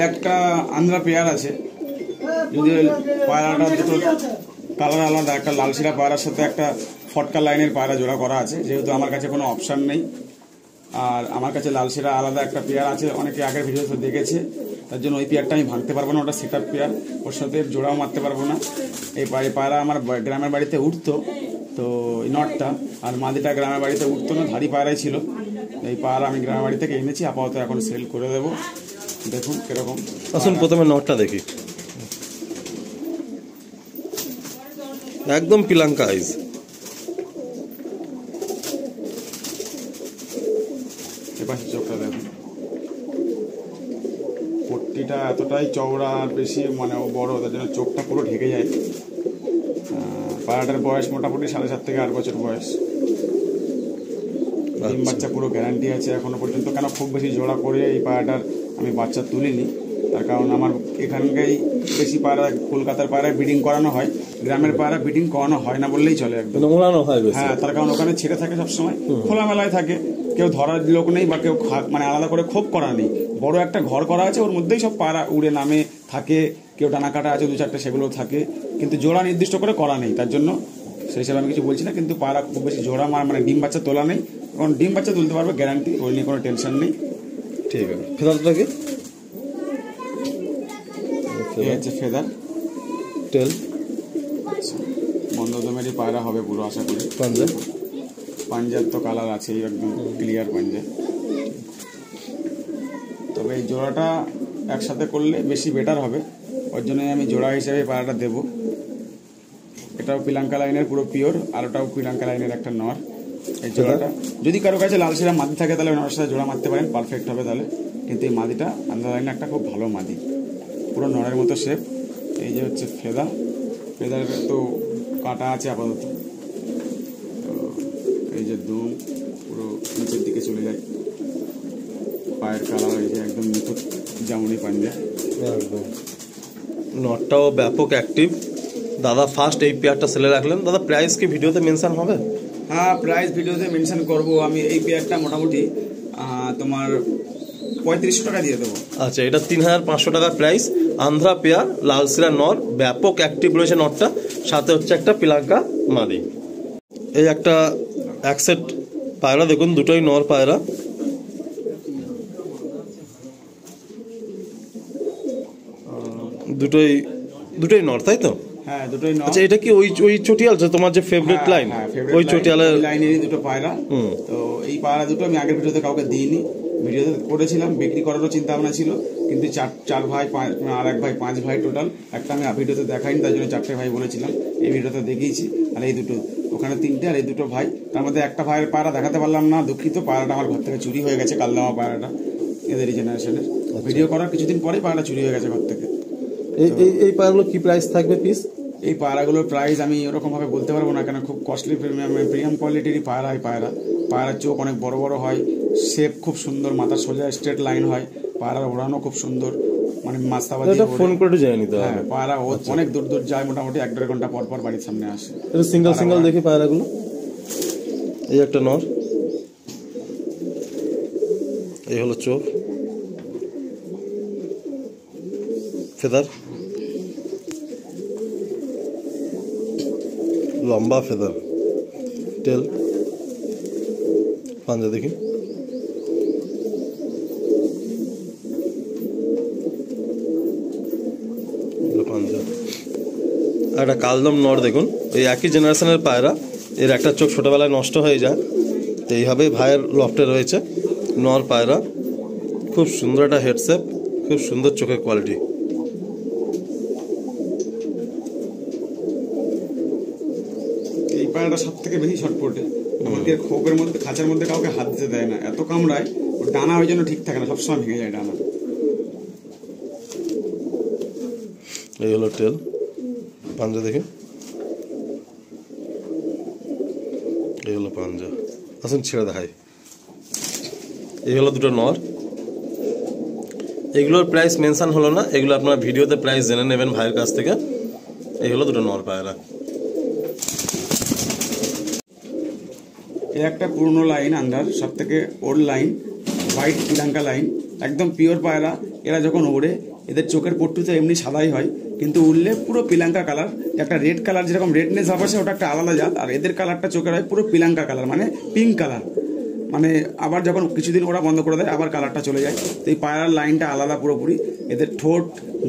একটা আন্ধ্রা পেয়ার আছে, যদি পায়রাটা দুটো কালার আলাদা, একটা লালশিরা পায়রার সাথে একটা ফটকা লাইনের পায়রা জোড়া করা আছে। যেহেতু আমার কাছে কোনো অপশান নেই, আর আমার কাছে লালশিরা আলাদা একটা পেয়ার আছে, অনেকে আগের ভিডিওতে দেখেছে, তার জন্য ওই পেয়ারটা আমি ভাঙতে পারবো না, ওটা সেট আপ পেয়ার, ওর সাথে জোড়াও মারতে পারবো না। এই পায়রা আমার গ্রামের বাড়িতে উঠতো, তো এই নটটা আর মাদিটা গ্রামের বাড়িতে উঠতো না, ধাড়ি পায়রাই ছিল। এই পায়রা আমি গ্রামের বাড়ি থেকে এনেছি, আপাতত এখন সেল করে দেবো। দেখুন কিরকম। আসুন প্রথমে নটটা দেখি, একদম পিলাঙ্কা আইজ। এপাশে চোখটা দেখুন, পট্টিটা এতটাই চওড়া আর বেশি মানে বড়, তার জন্য চোখটা পুরো ঢেকে যায়। পায়রাটার বয়স মোটামুটি 7.5 থেকে 8 বছর বয়স। ডিম বাচ্চা পুরো গ্যারান্টি আছে এখনো পর্যন্ত। কেন খুব বেশি জোড়া করে এই পায়রাটার আমি বাচ্চা তুলিনি, তার কারণ আমার এখানকাই বেশি পায়রা কলকাতার পায়রা ব্রিডিং করানো হয়, গ্রামের পায়রা ব্রিডিং করানো হয় না বললেই চলে, একদম ওড়ানো হয় বেশি। হ্যাঁ, তার কারণ ওখানে ছেড়ে থাকে সবসময়, খোলামেলায় থাকে, কেউ ধরার লোক নেই বা কেউ মানে আলাদা করে খোপ করা নেই। বড় একটা ঘর করা আছে, ওর মধ্যেই সব পায়রা উড়ে নামে থাকে, কেউ ডানা কাটা আছে 2-4টে, সেগুলো থাকে, কিন্তু জোড়া নির্দিষ্ট করে করা নেই, তার জন্য সেই হিসাবে আমি কিছু বলছি না। কিন্তু পায়রা খুব বেশি জোড়া মানে ডিম বাচ্চা তোলা নেই, কারণ ডিম বাচ্চা তুলতে পারবে গ্যারান্টি, ওই নিয়ে কোনো টেনশন নেই। ঠিক আছে, ফেদারটা কি? এই হচ্ছে ফেদার, টেল বন্ধ দমেরই পায়রা হবে পুরো, আশা করি। পাঞ্জার তো কালার আছে, একদম ক্লিয়ার পাঞ্জা। তবে এই জোড়াটা একসাথে করলে বেশি বেটার হবে, ওর জন্য আমি জোড়া হিসেবে পায়রাটা দেবো। এটাও পিলাঙ্কা লাইনের পুরো পিওর, আর ওটাও পিলাঙ্কা লাইনের একটা নর। এই জোড়াটা যদি কারো কাছে লালশিরা মাদি থাকে তাহলে নরের সাথে জোড়া মারতে পারেন, পারফেক্ট হবে তাহলে। কিন্তু এই মাদিটা আন্ধ্রা লাইনের একটা খুব ভালো মাদি, পুরো নরের মতো শেপ। এই যে হচ্ছে ফেদার তো কাটা আছে আপাতত, তো এই যে দুম পুরো নিচের দিকে চলে যায়, পায়ের কালার এই যে একদম নিখুঁত জামুনি পাঞ্জা। একদম নটটাও ব্যাপক অ্যাক্টিভ। দাদা ফার্স্ট এই পেয়ারটা সেলে রাখলেন, দাদা প্রাইস কি ভিডিওতে মেনশন হবে? হ্যাঁ, প্রাইস ভিডিওতে মেনশন করব আমি। এই পেয়ারটা মোটামুটি তোমার 3500 টাকা দিয়ে দেবো। আচ্ছা, এটা 3500 টাকা প্রাইস। আন্ধ্রা পেয়ার, লালশিরা নর, ব্যাপক অ্যাক্টিভ রয়েছে নটটা, সাথে হচ্ছে একটা পিলাঙ্কা মাদি। এই একটা এক সেট পায়রা দেখুন, দুটোই নর পায়রা। দুটোই নর, তাই তো? হ্যাঁ, দুটোই নর। আচ্ছা, এটা কি ওই চটিয়াল তোমার যে ফেভারিট লাইন, ওই চটিয়ালের লাইনেরই দুটো পায়রা। তো এই পায়রা দুটো আমি আগের ভিডিওতে কাউকে দিইনি, ভিডিওতে করেছিলাম, বিক্রি করারও চিন্তা ভাবনা ছিল, কিন্তু চার ভাই আর এক ভাই 5 ভাই টোটাল। একটা আমি ভিডিওতে দেখাইনি, তার জন্য 4টে ভাই বলেছিলাম, এই ভিডিওতে দেখিয়েছি। আর এই দুটো, ওখানে 3টে, আর এই দুটো ভাই। তার মধ্যে একটা ভাইয়ের পায়রা দেখাতে পারলাম না, দুঃখিত। পায়রাটা আমার ঘর থেকে চুরি হয়ে গেছে, কালদামা পায়রাটা, এদেরই জেনারেশনের। ভিডিও করার কিছুদিন পরেই পায়রাটা চুরি হয়ে গেছে ঘর থেকে। এই পায়রাগুলো কি প্রাইস থাকবে পিস? এই পায়রাগুলোর প্রাইস আমি ওরকম ভাবে বলতে পারবো না, কেন খুব কস্টলি প্রিমিয়াম কোয়ালিটিরই পায়রা। এই পায়রার চোখ অনেক বড় বড় হয়, শেপ খুব সুন্দর, মাথা সোজা স্ট্রেট লাইন হয়, পায়রার ওড়ানো খুব সুন্দর, মানে মাস্তাবাজি। ফোন করে যায়নি নিতে হবে। হ্যাঁ, পায়রা অনেক দূর দূর যায়, মোটামুটি 1-1.5 ঘন্টা পর পর বাড়ির সামনে আসে। সিঙ্গেল দেখি পায়রাগুলো। এই একটা নর, এই হলো চোখ, ফেদার, লম্বা ফেদার, টেল, পাঞ্জা দেখি। পাঞ্জা। আর একটা কালদম নর দেখুন, এই একই জেনারেশনের পায়রা, এর একটা চোখ ছোটবেলায় নষ্ট হয়ে যায়, তো এইভাবেই ভাইয়ের লফটে রয়েছে নর পায়রা। খুব সুন্দর একটা হেডশেপ, খুব সুন্দর চোখের কোয়ালিটি। এই পায়রাটা সব থেকে বেশি ছটপটে, আমাদের খোপের মধ্যে, খাঁচার মধ্যে কাউকে হাত দিতে দেয় না, এত কামড়ায়। ওর ডানা ওই জন্য ঠিক থাকে না, সবসময় ভেঙে যায় ডানা। এই হলো টেল, পাঞ্জা দেখি। এই হলো পাঞ্জা। আসুন ছেড়ে দেখাই। এই হলো দুটো নর। এগুলোর প্রাইস মেনশন হলো না, এগুলো আপনারা ভিডিওতে প্রাইস জেনে নেবেন ভাইয়ের কাছ থেকে। এই হলো দুটো নর পায়রা। এই একটা পুরনো লাইন, আন্ডার সব থেকে ওল্ড লাইন, হোয়াইট পিলাঙ্কা লাইন, একদম পিওর পায়রা। এরা যখন ওড়ে এদের চোখের পট্টু তো এমনি সাদাই হয়, কিন্তু উড়লে পুরো পিলাঙ্কা কালার, একটা রেড কালার যেরকম রেডনেস ভাব আসে ওটা একটা আলাদা জাত, আর এদের কালারটা চোখের হয় পুরো পিলাঙ্কা কালার, মানে পিঙ্ক কালার। মানে আবার যখন কিছুদিন ওরা বন্ধ করে দেয় আবার কালারটা চলে যায়। তো এই পায়রার লাইনটা আলাদা পুরোপুরি। এদের ঠোঁট,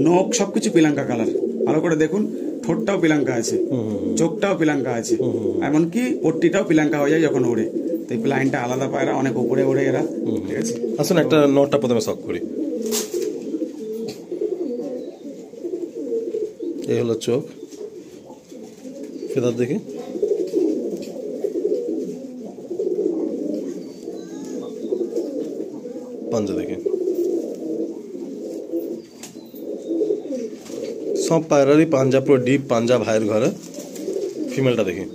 নখ সবকিছু পিলাঙ্কা কালার। ভালো করে দেখুন, ঠোঁটটাও পিলাঙ্কা আছে, চোখটাও পিলাঙ্কা আছে, এমনকি পট্টিটাও পিলাঙ্কা হয়ে যায় যখন ওড়ে। তো এই লাইনটা আলাদা পায়রা, অনেক উপরে ওড়ে এরা। ঠিক আছে, আসুন একটা নটটা প্রথমে শখ করি। এই হলো চোখ, ফেদার দেখি। পাঞ্জা দেখি। সব পায়রারই পাঞ্জা পুরো ডিপ পাঞ্জা ভাইয়ের ঘরে। ফিমেলটা দেখি।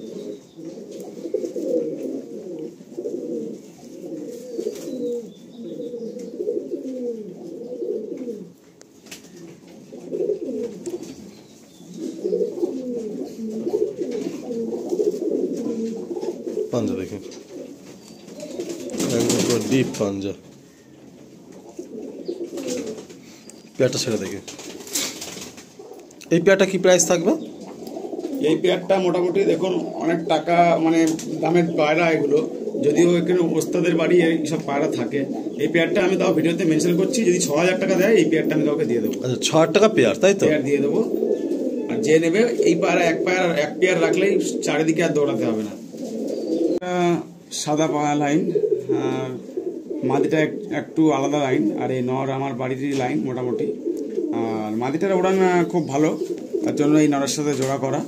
পাঞ্জা দেখি, একদম পুরো ডিপ পাঞ্জা। পেয়ারটা ছেড়ে দেখি। এই পেয়ারটা কি প্রাইস থাকবে? এই পেয়ারটা মোটামুটি দেখুন অনেক টাকা মানে দামের পায়রা এগুলো, যদিও এখানে ওস্তাদের বাড়ি এইসব পায়রা থাকে। এই পেয়ারটা আমি তাও ভিডিওতে মেনশন করছি, যদি 6,000 টাকা দেয় এই পেয়ারটা আমি কাউকে দিয়ে দেবো। আচ্ছা, 6,000 টাকা পেয়ার, তাই তো? পেয়ার দিয়ে দেবো। আর যে নেবে এই পায়রা এক পেয়ার রাখলেই চারিদিকে আর দৌড়াতে হবে না। সাদা পায়া লাইন, আর মাদিটা একটু আলাদা লাইন, আর এই নর আমার বাড়িরই লাইন মোটামুটি। আর মাদিটার ওড়ান খুব ভালো, তার জন্য এই নরের সাথে জোড়া করা।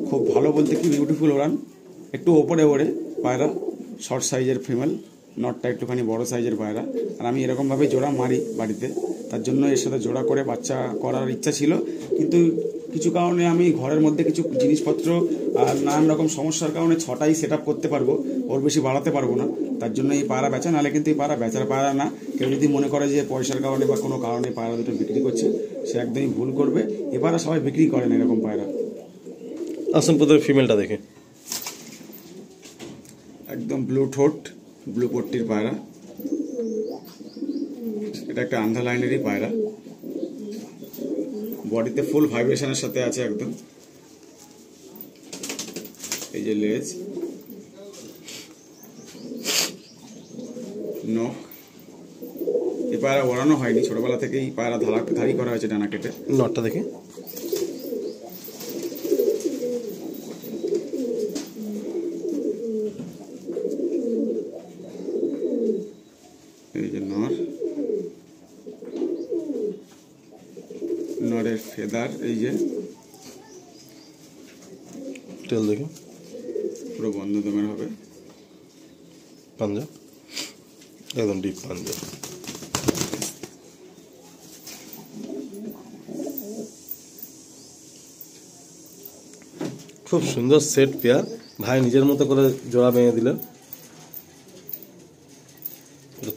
খুব ভালো বলতে কি বিউটিফুল ওড়ান, একটু ওপরে ওড়ে পায়রা, শর্ট সাইজের ফিমেল, নটটা একটুখানি বড় সাইজের পায়রা। আর আমি এরকমভাবে জোড়া মারি বাড়িতে, তার জন্য এর সাথে জোড়া করে বাচ্চা করার ইচ্ছা ছিল, কিন্তু কিছু কারণে আমি ঘরের মধ্যে কিছু জিনিসপত্র আর নানান রকম সমস্যার কারণে 6টাই সেট আপ করতে পারবো, ওর বেশি বাড়াতে পারবো না। তার জন্য এই পায়রা বেচা, নাহলে কিন্তু এই পায়রা বেচার পায়রা না। কেউ যদি মনে করে যে পয়সার কারণে বা কোনো কারণে পায়রা দুটো বিক্রি করছে, সে একদমই ভুল করবে। এ পায়রা সবাই বিক্রি করে না এরকম পায়রা। আসুন প্রথমে ফিমেলটা দেখে। একদম ব্লু ঠোঁট, ব্লু পট্টির পায়রা। এটা একটা আন্ডা লাইনেরই পায়রা, বডিতে ফুল ভাইব্রেশনের সাথে আছে একদম। এই যে লেজ, নখ। এই পায়রা ওড়ানো হয়নি, ছোটবেলা থেকেই পায়রা ধারি করা হয়েছে ডানা কেটে। নটটা দেখি। এই যে নর, নরের ফেদার এই যে, টেল দেখি। পুরো বন্ধ দমের হবে। পাঞ্জা একদম ডিপ পাঞ্জা। খুব সুন্দর সেট পেয়ার, ভাই নিজের মতো করে জোড়া ভেঙে দিলেন।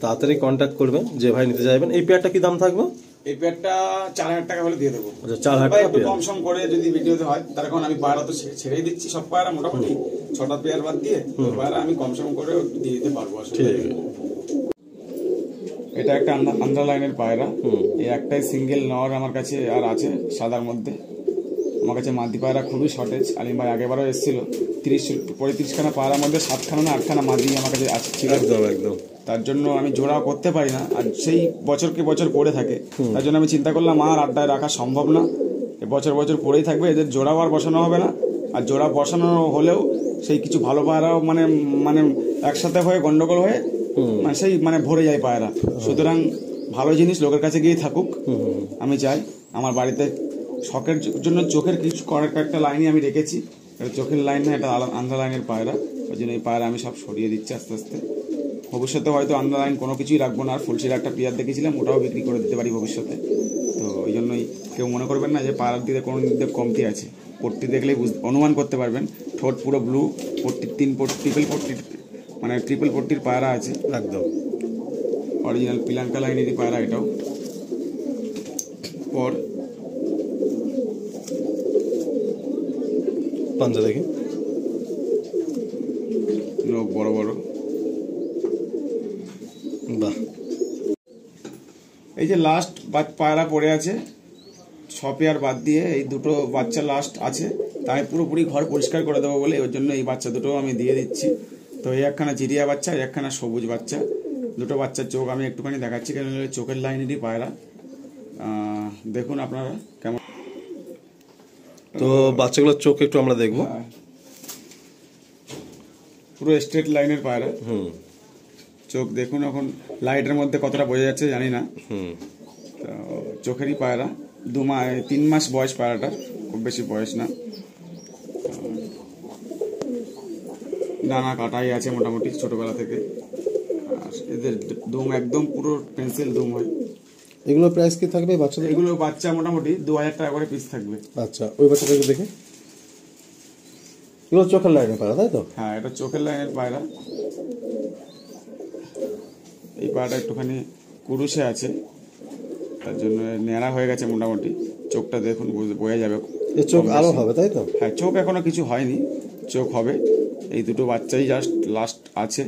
তাড়াতাড়ি কন্ট্যাক্ট করবেন যে ভাই নিতে চাইবেন। এই পেয়ারটা কি দাম থাকবে? এই পেয়ারটা 4,000 টাকা হলে দিয়ে দেবো। আচ্ছা, 4,000 টাকা পেয়ার। কম সম করে যদি ভিডিওতে হয়, তার কারণ আমি পায়রা তো ছেড়েই দিচ্ছি, সব পায়রা মোটামুটি 6টা পেয়ার বাদ দিয়ে পায়রা আমি কম সম করে দিয়ে দিতে পারবো আসলে। ঠিক আছে। এটা একটা আন্ডা লাইনের পায়রা। এই একটাই সিঙ্গেল নর আমার কাছে আর আছে সাদার মধ্যে। আমার কাছে মাদি পায়রা খুবই শর্টেজ। আলিম ভাই আগেবারও এসেছিল, 35খানা পায়রার মধ্যে 7খানা না 8খানা মাদি আমার কাছে ছিল। একদম একদম। তার জন্য আমি জোড়া করতে পারি না, আর সেই বছরকে বছর পড়ে থাকে। তার জন্য আমি চিন্তা করলাম আর আড্ডায় রাখা সম্ভব না, বছর বছর পড়েই থাকবে, এদের জোড়াও আর বসানো হবে না। আর জোড়া বসানো হলেও সেই কিছু ভালো পায়রাও মানে মানে একসাথে হয়ে গন্ডগোল হয়ে মানে সেই মানে ভরে যায় পায়রা। সুতরাং ভালো জিনিস লোকের কাছে গিয়ে থাকুক। আমি চাই আমার বাড়িতে শখের জন্য চোখের কিছু কয়েকটা লাইনই আমি রেখেছি। এটা চোখের লাইন না, এটা আন্ডা লাইনের পায়রা। ওই জন্য এই পায়রা আমি সব সরিয়ে দিচ্ছি আস্তে আস্তে। ভবিষ্যতে হয়তো আন্ডা লাইন কোনো কিছুই রাখবো না। আর ফুলশির একটা পেয়ার দেখেছিলাম, ওটাও বিক্রি করে দিতে পারি ভবিষ্যতে। তো ওই জন্যই কেউ মনে করবেন না যে পায়রার দিকে কোনো দিকে কমতি আছে। পট্টি দেখলেই অনুমান করতে পারবেন। ঠোঁট পুরো ব্লু, পট্টির 3 ট্রিপল পট্টির মানে ট্রিপল পট্টির পায়রা আছে একদম। অরিজিনাল পিলাঙ্কা লাইনেরই পায়রা এটাও। পর পাঞ্জা দেখি। নখ বড় বড়। বাহ। এই যে যে লাস্ট পায়রা পড়ে আছে 6 পেয়ার বাদ দিয়ে এই দুটো বাচ্চা লাস্ট আছে, তাই পুরোপুরি ঘর পরিষ্কার করে দেবো বলে ওর জন্য এই বাচ্চা দুটো আমি দিয়ে দিচ্ছি। তো এই একখানা জিরিয়া বাচ্চা, এই একখানা সবুজ বাচ্চা, দুটো বাচ্চার চোখ আমি একটুখানি দেখাচ্ছি, কেন চোখের লাইনেরই পায়রা। দেখুন আপনারা কেমন। তো বাচ্চাগুলোর চোখ একটু আমরা দেখবো। পুরো স্ট্রেট লাইনের পায়রা। চোখ দেখুন, এখন লাইটের মধ্যে কতটা বোঝা যাচ্ছে জানি না। তো চোখেরই পায়রা, 3 মাস বয়স পায়রাটা, খুব বেশি বয়স না। ডানা কাটাই আছে মোটামুটি ছোটবেলা থেকে। আর এদের দুম একদম পুরো পেন্সিল দুম হয়। এগুলো প্রাইস কি থাকবে বাচ্চাদের? এগুলো বাচ্চা মোটামুটি 2000 টাকা করে পিস থাকবে। আচ্ছা, ওই বাচ্চাটাকে দেখে। এগুলো চোখের লাইনের পায়রা, তাই তো? হ্যাঁ, এটা চোখের লাইনের পায়রা। এই পায়রাটা একটুখানি কুরুশে আছে, তার জন্য ন্যাড়া হয়ে গেছে মোটামুটি। চোখটা দেখুন, বোঝা যাবে। চোখ আলো হবে, তাই তো? হ্যাঁ, চোখ এখনো কিছু হয়নি, চোখ হবে। এই দুটো বাচ্চাই জাস্ট লাস্ট আছে।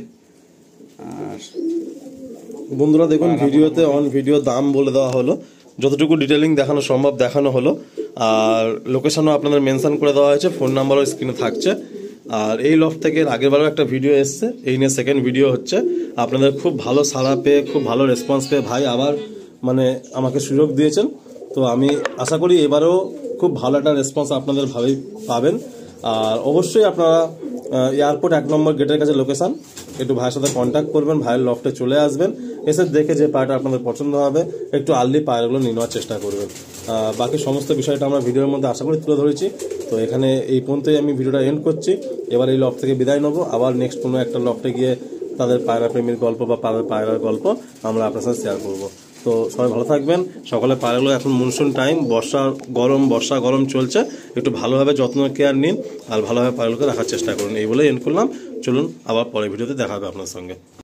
আর বন্ধুরা দেখুন, ভিডিওতে অন ভিডিও দাম বলে দেওয়া হলো, যতটুকু ডিটেলিং দেখানো সম্ভব দেখানো হলো। আর লোকেশনও আপনাদের মেনশন করে দেওয়া হয়েছে, ফোন নাম্বারও স্ক্রিনে থাকছে। আর এই লফট থেকে আগেরবারও একটা ভিডিও এসছে, এই নিয়ে সেকেন্ড ভিডিও হচ্ছে। আপনাদের খুব ভালো সাড়া পেয়ে, খুব ভালো রেসপন্স পেয়ে ভাই আবার আমাকে সুযোগ দিয়েছেন। তো আমি আশা করি এবারেও খুব ভালো একটা রেসপন্স আপনাদের ভাবেই পাবেন। আর অবশ্যই আপনারা এয়ারপোর্ট 1 নম্বর গেটের কাছে লোকেশন, একটু ভাইয়ের সাথে কন্ট্যাক্ট করবেন, ভাইয়ের লফটে চলে আসবেন, এসে দেখে যে পায়রাটা আপনাদের পছন্দ হবে একটু আর্লি পায়রাগুলো নিয়ে নেওয়ার চেষ্টা করবেন। বাকি সমস্ত বিষয়টা আমরা ভিডিওর মধ্যে আশা করি তুলে ধরেছি। তো এখানে এই পর্যন্তই আমি ভিডিওটা এন্ড করছি। এবার এই লফট থেকে বিদায় নেবো, আবার নেক্সট কোনো একটা লফটে গিয়ে তাদের পায়রা প্রেমীর গল্প বা পায়রার গল্প আমরা আপনার সাথে শেয়ার করবো। তো সবাই ভালো থাকবেন। সকালে পায়রাগুলো এখন মনসুন টাইম, বর্ষা গরম চলছে, একটু ভালোভাবে যত্ন কেয়ার নিন আর ভালোভাবে পায়রাগুলোকে রাখার চেষ্টা করুন। এই বলে এন্ড করলাম। চলুন আবার পরের ভিডিওতে দেখা হবে আপনার সঙ্গে।